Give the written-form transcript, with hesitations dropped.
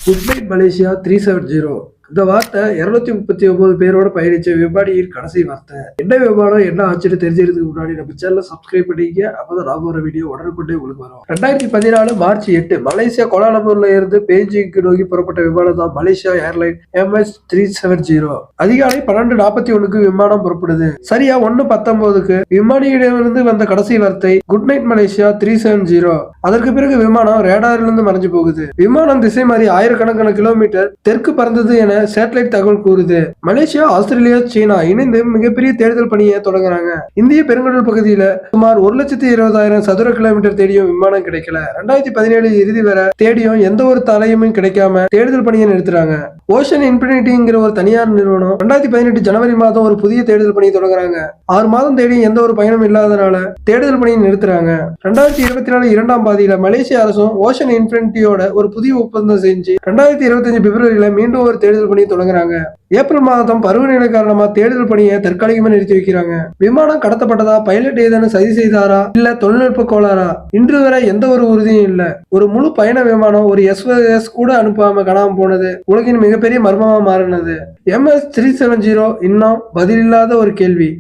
Good night Malaysia 370. இந்த வார்த்தை 239 பேரோட பயணிச்ச விமானியின் கடைசி வார்த்தை. என்ன விமானம் என்ன ஆச்சுன்னு தெரிஞ்சுக்கிறதுக்கு முன்னாடி நம்ம சேனலை சப்ஸ்கிரைப் பண்ணிக்க. அப்பதான் நாம ஒரு வீடியோ உடனுக்குண்டே உங்களுக்கு வரும். 2014 மார்ச் 8 மலேசியா கோலாலம்பூர்ல இருந்து பெய்ஜிங்க்கு நோக்கி புறப்பட்ட விமானம் தான் மலேசியா ஏர்லைன் MS370. அதிகாலை 12:41 விமானம் புறப்படுது. சரியா 1:19 விமானியிடமிருந்து வந்த கடைசி வார்த்தை குட் நைட் மலேசியா 370. அதற்கு பிறகு விமானம் ரேடாரிலிருந்து மறைஞ்சு போகுது. விமானம் திசை மாறி ஆயிரக்கணக்கான கிலோமீட்டர் தெற்கு பறந்தது என சேட்டலைட் தகவல் கூறுது. மலேசியா, ஆஸ்திரேலியா, சீனா இணைந்து மிகப்பெரிய தேடுதல் பணியை தொடங்குறாங்க. இந்திய பெருங்கடல் பகுதியில சுமார் 1,20,000 சதுர கிலோமீட்டர் தேடியும் விமானம் கிடைக்கல. 2017 இறுதி வரை தேடியும் எந்த ஒரு தலையுமே கிடைக்காம தேடுதல் பணியை நிறுத்துறாங்க. ஓஷன் இன்ஃபினிட்டிங்கிற ஒரு தனியார் நிறுவனம் 2018 ஜனவரி மாதம் ஒரு புதிய தேடுதல் பணியை தொடங்குறாங்க. 6 மாதம் தேடி எந்த ஒரு பயனும் இல்லாதனால தேடுதல் பணியை நிறுத்துறாங்க. 2024 இரண்டாம் பாதியில மலேசிய அரசும் ஓஷன் இன்ஃபினிட்டியோட ஒரு புதிய ஒப்பந்தம் செஞ்சு 2025 பிப்ரவரியில மீண்டும் ஒரு தேடுதல் பணியை தொடங்குறாங்க. ஏப்ரல் மாதம் பருவநிலை காரணமா தேடுதல் பணியை தற்காலிகமா நிறுத்தி வைக்கிறாங்க. விமானம் கடத்தப்பட்டதா, பைலட் ஏதேனும் சதி செய்தாரா, இல்ல தொழில்நுட்ப கோளாறா, இன்று வரை எந்த ஒரு உறுதியும் இல்ல. ஒரு முழு பயண விமானம் ஒரு SOS கூட அனுப்பாம காணாம போனது உலகின் மிகப்பெரிய மர்மமா மாறினது. MS370 இன்னும் பதிலில்லாத ஒரு கேள்வி.